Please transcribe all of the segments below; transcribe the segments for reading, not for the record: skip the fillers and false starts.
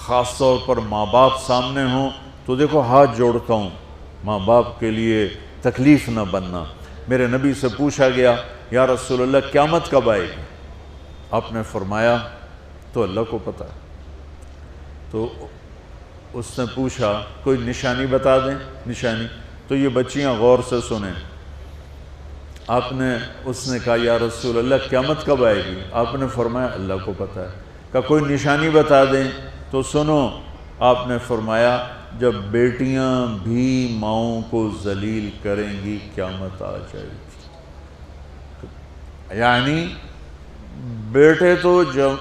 خاص طور پر ماں باپ سامنے ہوں تو دیکھو ہاتھ جوڑتا ہوں، ماں باپ کے لیے تکلیف نہ بننا۔ میرے نبی سے پوچھا گیا یا رسول اللہ قیامت کب آئے گی؟ آپ نے فرمایا تو اللہ کو پتہ ہے۔ تو اس نے پوچھا کوئی نشانی بتا دیں؟ نشانی تو یہ بچیاں غور سے سنیں۔ اس نے کہا یا رسول اللہ قیامت کب آئے گی؟ آپ نے فرمایا اللہ کو پتہ ہے۔ کہا کوئی نشانی بتا دیں؟ تو سنو، آپ نے فرمایا جب بیٹیاں بھی ماؤں کو ذلیل کریں گی قیامت آ جائے گی۔ یعنی بیٹے تو جب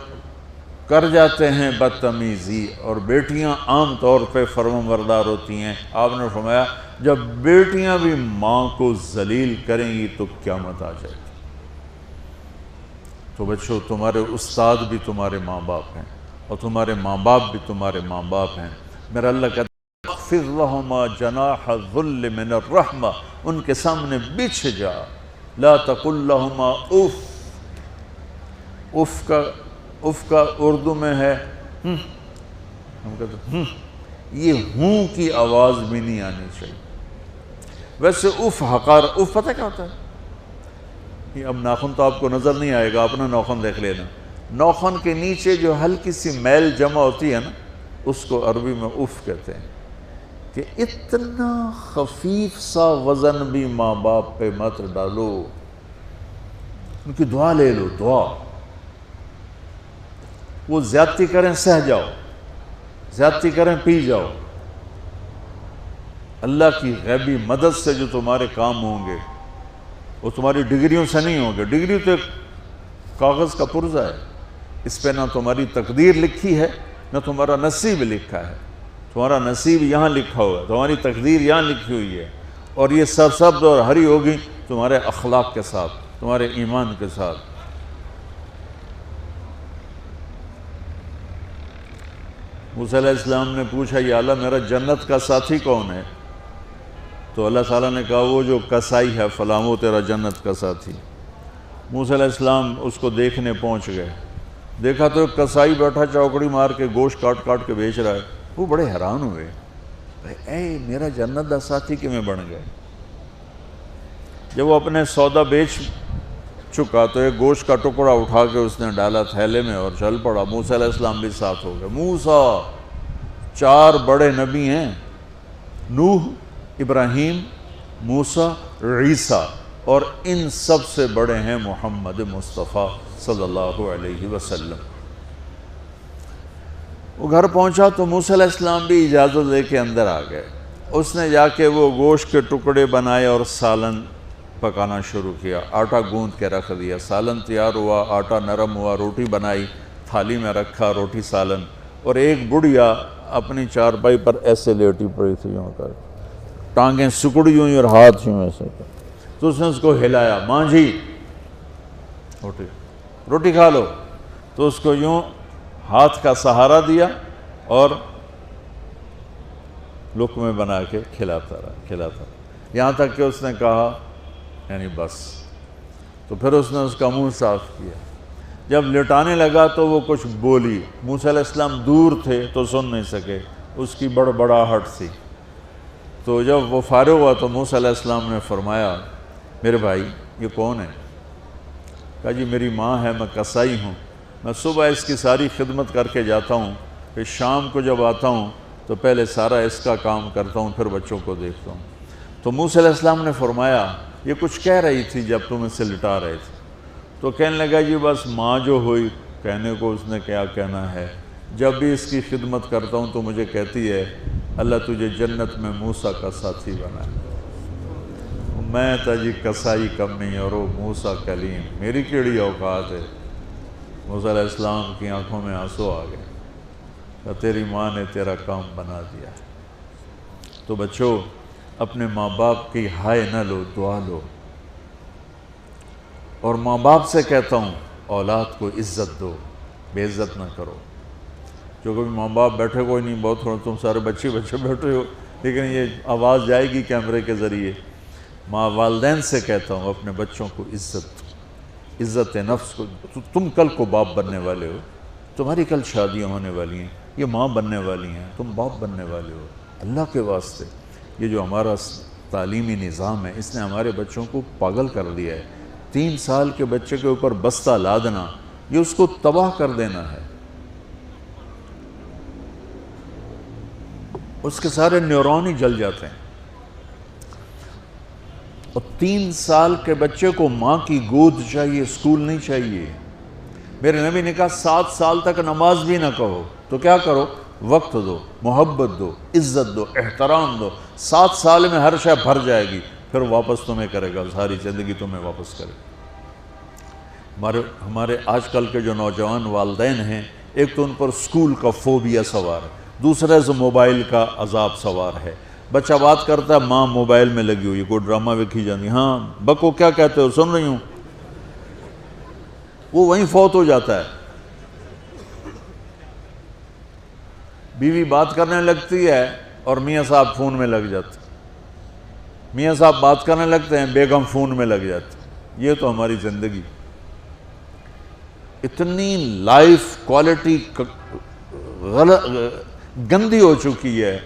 کر جاتے ہیں بدتمیزی اور بیٹیاں عام طور پہ فرمانبردار ہوتی ہیں، آپ نے فرمایا جب بیٹیاں بھی ماں کو ذلیل کریں گی تو قیامت آ جائے گی۔ تو بچوں، تمہارے استاد بھی تمہارے ماں باپ ہیں اور تمہارے ماں باپ بھی تمہارے ماں باپ ہیں۔ میرا اللہ کہتا ہے اخفض لہما جناح الذل من الرحمہ، ان کے سامنے بچھ جا، لا تقل لہما اف۔ اف کا اردو میں ہے ہم کہتے ہیں یہ ہوں کی آواز بھی نہیں آنی چاہیے۔ ویسے اف حقار، اف پتہ کیا ہوتا ہے؟ اب ناخن تو آپ کو نظر نہیں آئے گا، اپنا ناخن دیکھ لینا۔ ناخن کے نیچے جو ہلکی سی میل جمع ہوتی ہے نا، اس کو عربی میں اف کہتے ہیں۔ کہ اتنا خفیف سا وزن بھی ماں باپ پہ مت ڈالو، ان کی دعا لے لو، دعا۔ وہ زیادتی کریں سہ جاؤ، زیادتی کریں پی جاؤ۔ اللہ کی غیبی مدد سے جو تمہارے کام ہوں گے وہ تمہاری ڈگریوں سے نہیں ہوں گے۔ ڈگری تو ایک کاغذ کا پرزہ ہے، اس پہ نہ تمہاری تقدیر لکھی ہے نہ تمہارا نصیب لکھا ہے۔ تمہارا نصیب یہاں لکھا ہوا ہے، تمہاری تقدیر یہاں لکھی ہوئی ہے، اور یہ سرسبز اور ہری ہوگی تمہارے اخلاق کے ساتھ، تمہارے ایمان کے ساتھ۔ موسیٰ علیہ السلام نے پوچھا یا اللہ میرا جنت کا ساتھی کون ہے؟ تو اللہ تعالیٰ نے کہا وہ جو کسائی ہے فلاں وہ تیرا جنت کا ساتھی۔ موسیٰ علیہ السلام اس کو دیکھنے پہنچ گئے، دیکھا تو ایک کسائی بیٹھا چوکڑی مار کے گوشت کاٹ کاٹ کے بیچ رہا ہے۔ وہ بڑے حیران ہوئے، اے میرا جنت کا ساتھی کیوں بن گئے؟ جب وہ اپنے سودا بیچ چکا تو ایک گوشت کا ٹکڑا اٹھا کے اس نے ڈالا تھیلے میں اور چل پڑا۔ موسیٰ علیہ السلام بھی ساتھ ہو گئے۔ موسیٰ 4 بڑے نبی ہیں، نوح، ابراہیم، موسیٰ، عیسیٰ، اور ان سب سے بڑے ہیں محمد مصطفیٰ صلی اللہ علیہ وسلم۔ وہ گھر پہنچا تو موسیٰ علیہ السلام بھی اجازت لے کے اندر آ گئے۔ اس نے جا کے وہ گوشت کے ٹکڑے بنائے اور سالن پکانا شروع کیا، آٹا گوندھ کے رکھ دیا، سالن تیار ہوا، آٹا نرم ہوا، روٹی بنائی، تھالی میں رکھا روٹی سالن، اور ایک بڑھیا اپنی چارپائی پر ایسے لیٹی پڑی تھی، یوں کر ٹانگیں سکڑی ہوئی اور ہاتھ یوں ایسے کر۔ تو اس نے اس کو ہلایا، ماں جی روٹی کھا لو۔ تو اس کو یوں ہاتھ کا سہارا دیا اور لقمے بنا کے کھلاتا رہا، یہاں تک کہ اس نے کہا یعنی بس۔ تو پھر اس نے اس کا منہ صاف کیا۔ جب لٹانے لگا تو وہ کچھ بولی، موسیٰ علیہ السلام دور تھے تو سن نہیں سکے، اس کی بڑبڑاہٹ تھی۔ تو جب وہ فارغ ہوا تو موسیٰ علیہ السلام نے فرمایا میرے بھائی یہ کون ہے؟ کہا جی میری ماں ہے، میں کسائی ہوں، میں صبح اس کی ساری خدمت کر کے جاتا ہوں، پھر شام کو جب آتا ہوں تو پہلے سارا اس کا کام کرتا ہوں، پھر بچوں کو دیکھتا ہوں۔ تو موسیٰ علیہ السلام نے فرمایا یہ کچھ کہہ رہی تھی جب تم اسے لٹا رہے تھے؟ تو کہنے لگا جی بس ماں جو ہوئی، کہنے کو اس نے کیا کہنا ہے، جب بھی اس کی خدمت کرتا ہوں تو مجھے کہتی ہے اللہ تجھے جنت میں موسیٰ کا ساتھی بنائے۔ میں تا جی کسائی کمی اور وہ موسیٰ کلیم، میری کیڑی اوقات ہے۔ موسیٰ علیہ السلام کی آنکھوں میں آنسو آ گئے کہ تیری ماں نے تیرا کام بنا دیا۔ تو بچوں اپنے ماں باپ کی ہائے نہ لو، دعا لو۔ اور ماں باپ سے کہتا ہوں اولاد کو عزت دو، بے عزت نہ کرو۔ جو کبھی ماں باپ بیٹھے کوئی نہیں، بہت تھوڑا تم سارے بچے بیٹھے ہو، لیکن یہ آواز جائے گی کیمرے کے ذریعے۔ ماں والدین سے کہتا ہوں اپنے بچوں کو عزت نفس کو، تم کل کو باپ بننے والے ہو، تمہاری کل شادیاں ہونے والی ہیں، یہ ماں بننے والی ہیں، تم باپ بننے والے ہو۔ اللہ کے واسطے یہ جو ہمارا تعلیمی نظام ہے اس نے ہمارے بچوں کو پاگل کر دیا ہے۔ 3 سال کے بچے کے اوپر بستہ لادنا، یہ اس کو تباہ کر دینا ہے۔ اس کے سارے نیورون ہی جل جاتے ہیں۔ اور 3 سال کے بچے کو ماں کی گود چاہیے، اسکول نہیں چاہیے۔ میرے نبی نے کہا 7 سال تک نماز بھی نہ کہو تو کیا کرو؟ وقت دو، محبت دو، عزت دو، احترام دو۔ 7 سال میں ہر شے بھر جائے گی، پھر واپس تمہیں کرے گا، ساری زندگی تمہیں واپس کرے گا۔ ہمارے آج کل کے جو نوجوان والدین ہیں، ایک تو ان پر اسکول کا فوبیا سوار ہے، دوسرے سے موبائل کا عذاب سوار ہے۔ بچہ بات کرتا ہے، ماں موبائل میں لگی ہوئی، کوئی ڈرامہ ویکھی جاتی، ہاں بکو کیا کہتے ہو، سن رہی ہوں، وہ وہیں فوت ہو جاتا ہے۔ بیوی بات کرنے لگتی ہے اور میاں صاحب فون میں لگ جاتے، میاں صاحب بات کرنے لگتے ہیں، بیگم فون میں لگ جاتی۔ یہ تو ہماری زندگی اتنی لائف کوالٹی گندی ہو چکی ہے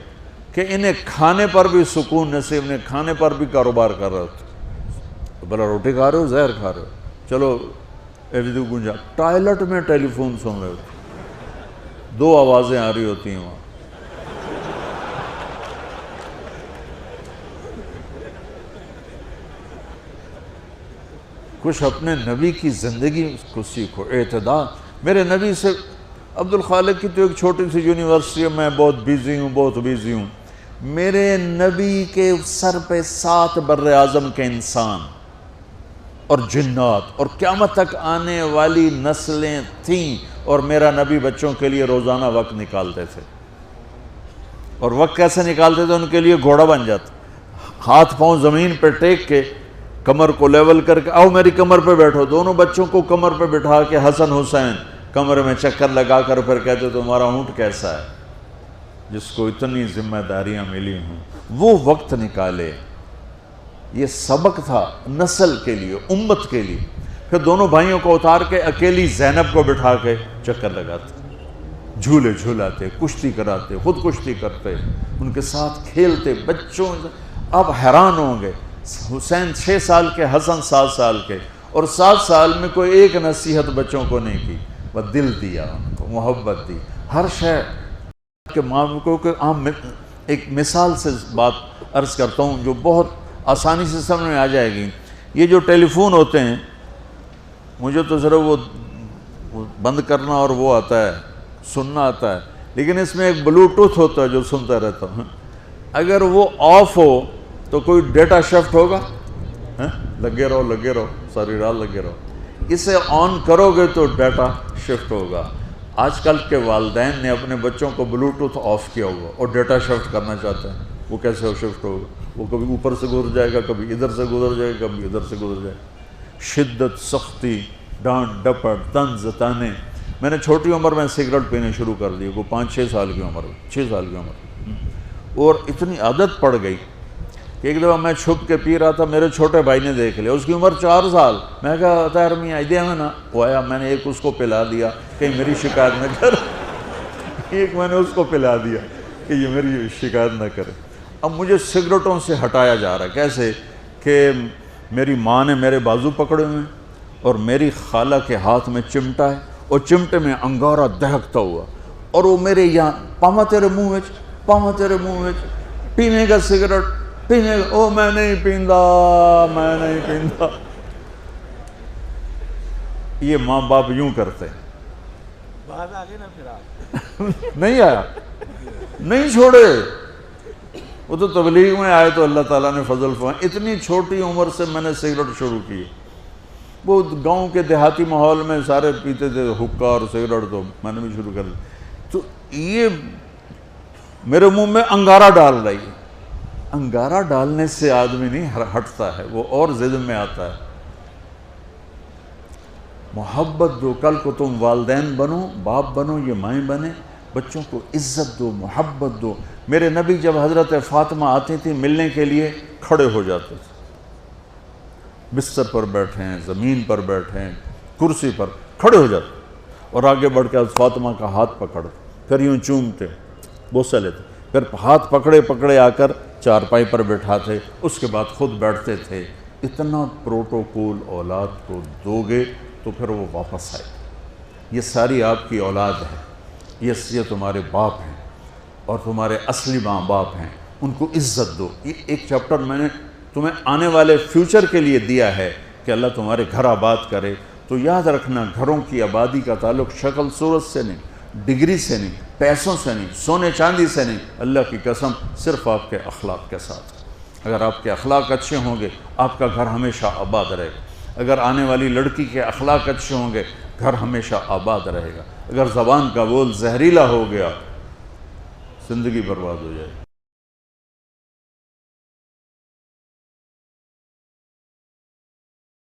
کہ انہیں کھانے پر بھی سکون نصیب نہیں، کھانے پر بھی کاروبار کر رہے ہوتے، بلا روٹی کھا رہے ہو، زہر کھا رہے ہو، چلو ایویدو گنجا، ٹائلٹ میں ٹیلی فون سن رہے ہوتے، 2 آوازیں آ رہی ہوتی ہیں وہاں۔ کچھ اپنے نبی کی زندگی کو سیکھو، اعتدال۔ میرے نبی سے عبد الخالق کی تو ایک چھوٹی سی یونیورسٹی ہے، میں بہت بیزی ہوں، میرے نبی کے سر پہ 7 بر اعظم کے انسان اور جنات اور قیامت تک آنے والی نسلیں تھیں، اور میرا نبی بچوں کے لیے روزانہ وقت نکالتے تھے۔ اور وقت کیسے نکالتے تھے؟ ان کے لیے گھوڑا بن جاتا، ہاتھ پاؤں زمین پہ ٹیک کے، کمر کو لیول کر کے، آؤ میری کمر پہ بیٹھو، دونوں بچوں کو کمر پہ بٹھا کے حسن حسین کمر میں چکر لگا کر پھر کہتے تمہارا اونٹ کیسا ہے، جس کو اتنی ذمہ داریاں ملی ہوں، وہ وقت نکالے۔ یہ سبق تھا نسل کے لیے، امت کے لیے۔ پھر دونوں بھائیوں کو اتار کے اکیلی زینب کو بٹھا کے چکر لگاتے، جھولے جھولاتے، کشتی کراتے، خود کشتی کرتے، ان کے ساتھ کھیلتے بچوں۔ آپ حیران ہوں گے، حسین 6 سال کے، حسن 7 سال کے، اور 7 سال میں کوئی ایک نصیحت بچوں کو نہیں کی، وہ دل دیا ان کو، محبت دی، ہر شے کے معاملے کو۔ کہ ایک مثال سے بات عرض کرتا ہوں جو بہت آسانی سے سمجھ میں آ جائے گی۔ یہ جو ٹیلی فون ہوتے ہیں، مجھے تو صرف وہ بند کرنا اور وہ آتا ہے، سننا آتا ہے، لیکن اس میں ایک بلوٹوتھ ہوتا ہے جو سنتا رہتا ہوں۔ اگر وہ آف ہو تو کوئی ڈیٹا شفٹ ہوگا؟ لگے رہو ساری رات لگے رہو۔ اسے آن کرو گے تو ڈیٹا شفٹ ہوگا۔ آج کل کے والدین نے اپنے بچوں کو بلوٹوتھ آف کیا ہوا اور ڈیٹا شفٹ کرنا چاہتے ہیں، وہ کیسے شفٹ ہوگا؟ وہ کبھی اوپر سے گزر جائے گا، کبھی ادھر سے گزر جائے گا، کبھی ادھر سے گزر جائے گا۔ شدت، سختی، ڈانٹ ڈپٹ، طنز طانے۔ میں نے چھوٹی عمر میں سگریٹ پینے شروع کر دی، وہ 5-6 سال کی عمر، 6 سال کی عمر، اور اتنی عادت پڑ گئی کہ ایک دفعہ میں چھپ کے پی رہا تھا، میرے چھوٹے بھائی نے دیکھ لیا، اس کی عمر 4 سال۔ میں کہا طاہر میاں دیا میں نا، وہ آیا، میں نے ایک اس کو پلا دیا کہیں میری شکایت نہ کر، ایک میں نے اس کو پلا دیا کہ یہ میری شکایت نہ کرے۔ اب مجھے سگریٹوں سے ہٹایا جا رہا ہے، کیسے کہ میری ماں نے میرے بازو پکڑے ہوئے اور میری خالہ کے ہاتھ میں چمٹا ہے، اور چمٹے میں انگارہ دہکتا ہوا، اور وہ میرے یہاں پاما تیرے منہ میں پینے کا سگریٹ پینے کا، او میں نہیں پیندا۔ یہ ماں باپ یوں کرتے ہیں۔ بعد آگے نا پھر آپ نہیں آیا، نہیں چھوڑے، وہ تو تبلیغ میں آئے تو اللہ تعالیٰ نے فضل فرمایا۔ اتنی چھوٹی عمر سے میں نے سگریٹ شروع کی۔ وہ گاؤں کے دیہاتی ماحول میں سارے پیتے تھے حقہ اور سگریٹ، تو میں نے بھی شروع کر دی۔ تو یہ میرے منہ میں انگارہ ڈال رہی ہے۔ انگارہ ڈالنے سے آدمی نہیں ہٹتا ہے، وہ اور ضد میں آتا ہے۔ محبت دو، کل کو تم والدین بنو، باپ بنو، یہ مائیں بنے، بچوں کو عزت دو، محبت دو۔ میرے نبی جب حضرت فاطمہ آتی تھی ملنے کے لیے، کھڑے ہو جاتے تھے، بستر پر بیٹھے ہیں، زمین پر بیٹھے ہیں، کرسی پر کھڑے ہو جاتے، اور آگے بڑھ کے فاطمہ کا ہاتھ پکڑ پھر یوں چومتے، بوسہ لیتے، پھر ہاتھ پکڑے پکڑے آ کر چارپائی پر بٹھاتے، اس کے بعد خود بیٹھتے تھے۔ اتنا پروٹوکول اولاد کو دو گے تو پھر وہ واپس آئے۔ یہ ساری آپ کی اولاد ہے، یہ تمہارے باپ ہیں اور تمہارے اصلی ماں باپ ہیں، ان کو عزت دو۔ یہ ایک چیپٹر میں نے تمہیں آنے والے فیوچر کے لیے دیا ہے کہ اللہ تمہارے گھر آباد کرے۔ تو یاد رکھنا، گھروں کی آبادی کا تعلق شکل صورت سے نہیں، ڈگری سے نہیں، پیسوں سے نہیں، سونے چاندی سے نہیں، اللہ کی قسم صرف آپ کے اخلاق کے ساتھ۔ اگر آپ کے اخلاق اچھے ہوں گے آپ کا گھر ہمیشہ آباد رہے گا۔ اگر آنے والی لڑکی کے اخلاق اچھے ہوں گے گھر ہمیشہ آباد رہے گا۔ اگر زبان کا بول زہریلا ہو گیا زندگی برباد ہو جائے گی۔